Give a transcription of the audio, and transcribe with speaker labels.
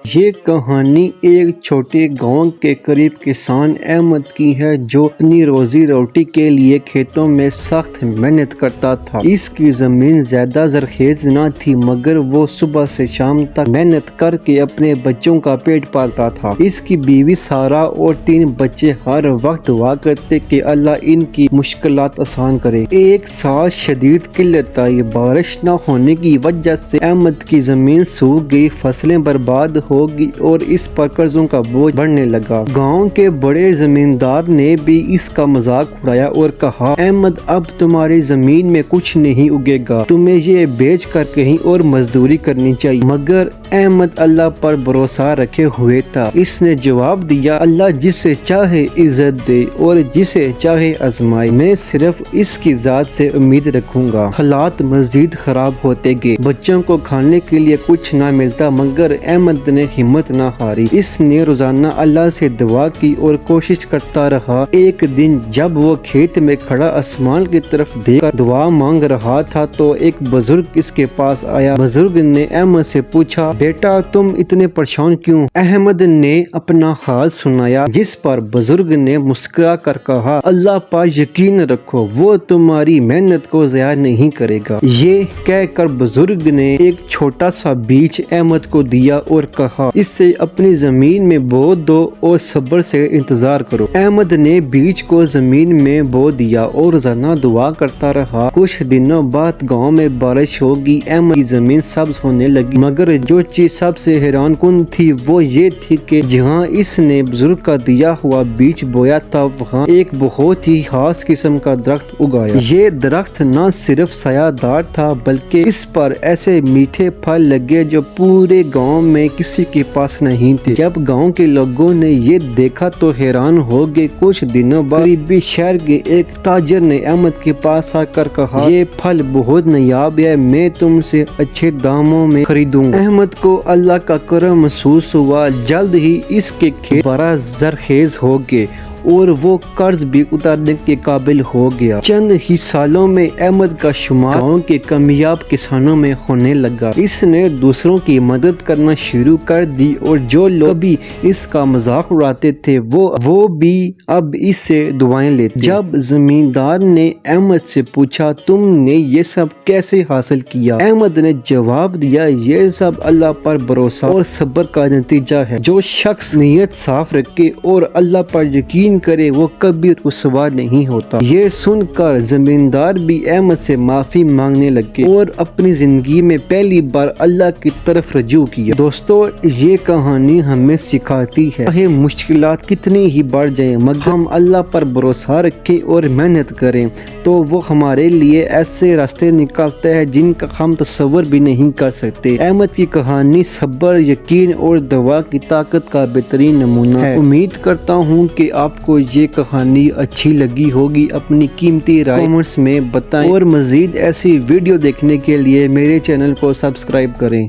Speaker 1: یہ کہانی ایک چھوٹے گاؤں کے قریب کسان احمد کی ہے جو اپنی روزی روٹی کے لیے کھیتوں میں سخت محنت کرتا تھا۔ اس کی زمین زیادہ زرخیز نہ تھی مگر وہ صبح سے شام تک محنت کر کے اپنے بچوں کا پیٹ پالتا تھا۔ اس کی بیوی سارا اور 3 بچے ہر وقت دعا کرتے کہ اللہ ان کی مشکلات آسان کرے۔ ایک سال شدید قلت آئی، بارش نہ ہونے کی وجہ سے احمد کی زمین سوکھ گئی، فصلیں برباد ہو گئی اور اس پر قرضوں کا بوجھ بڑھنے لگا۔ گاؤں کے بڑے زمیندار نے بھی اس کا مذاق اڑایا اور کہا، احمد اب تمہاری زمین میں کچھ نہیں اگے گا، تمہیں یہ بیچ کر کہیں اور مزدوری کرنی چاہیے۔ مگر احمد اللہ پر بھروسہ رکھے ہوئے تھا۔ اس نے جواب دیا، اللہ جسے چاہے عزت دے اور جسے چاہے آزمائے، میں صرف اس کی ذات سے امید رکھوں گا۔ حالات مزید خراب ہوتے گئے، بچوں کو کھانے کے لیے کچھ نہ ملتا مگر احمد نے ہمت نہ ہاری۔ اس نے روزانہ اللہ سے دعا کی اور کوشش کرتا رہا۔ ایک دن جب وہ کھیت میں کھڑا آسمان کی طرف دیکھ کر دعا مانگ رہا تھا تو ایک بزرگ اس کے پاس آیا۔ بزرگ نے احمد سے پوچھا، بیٹا تم اتنے پریشان کیوں؟ احمد نے اپنا حال سنایا، جس پر بزرگ نے مسکرا کر کہا، اللہ پر یقین رکھو، وہ تمہاری محنت کو ضائع نہیں کرے گا۔ یہ کہہ کر بزرگ نے ایک چھوٹا سا بیج احمد کو دیا اور کہا، اس سے اپنی زمین میں بو دو اور صبر سے انتظار کرو۔ احمد نے بیج کو زمین میں بو دیا اور روزانہ دعا کرتا رہا۔ کچھ دنوں بعد گاؤں میں بارش ہوگی، احمد کی زمین سبز ہونے لگی، مگر جو چیز سب سے حیران کن تھی وہ یہ تھی کہ جہاں اس نے بزرگ کا دیا ہوا بیج بویا تھا وہاں ایک بہت ہی خاص قسم کا درخت اگایا۔ یہ درخت نہ صرف سایہ دار تھا بلکہ اس پر ایسے میٹھے پھل لگے جو پورے گاؤں میں کسی کے پاس نہیں تھے۔ جب گاؤں کے لوگوں نے یہ دیکھا تو حیران ہو گئے۔ کچھ دنوں بعد قریبی شہر کے ایک تاجر نے احمد کے پاس آ کر کہا، یہ پھل بہت نایاب ہے، میں تم سے اچھے داموں میں خریدوں گا۔ احمد کو اللہ کا کرم محسوس ہوا۔ جلد ہی اس کے کھیت بڑا زرخیز ہو گئے اور وہ قرض بھی اتارنے کے قابل ہو گیا۔ چند ہی سالوں میں احمد کا شمار گاؤں کے کامیاب کسانوں میں ہونے لگا۔ اس نے دوسروں کی مدد کرنا شروع کر دی اور جو لوگ بھی اس کا مذاق اڑاتے تھے وہ بھی اب اس سے دعائیں لیتے۔ جب زمیندار نے احمد سے پوچھا، تم نے یہ سب کیسے حاصل کیا؟ احمد نے جواب دیا، یہ سب اللہ پر بھروسہ اور صبر کا نتیجہ ہے۔ جو شخص نیت صاف رکھے اور اللہ پر یقین کرے وہ کبھی رسوا نہیں ہوتا۔ یہ سن کر زمیندار بھی احمد سے معافی مانگنے لگے اور اپنی زندگی میں پہلی بار اللہ کی طرف رجوع کیا۔ دوستو، یہ کہانی ہمیں سکھاتی ہے چاہے مشکلات کتنی ہی بڑھ جائیں مگر ہم اللہ پر بھروسہ رکھیں اور محنت کریں تو وہ ہمارے لیے ایسے راستے نکالتا ہے جن کا ہم تصور بھی نہیں کر سکتے۔ احمد کی کہانی صبر، یقین اور دعا کی طاقت کا بہترین نمونہ ہے۔ امید کرتا ہوں کہ آپ کو یہ کہانی اچھی لگی ہوگی۔ اپنی قیمتی رائے کمنٹس میں بتائیں اور مزید ایسی ویڈیو دیکھنے کے لیے میرے چینل کو سبسکرائب کریں۔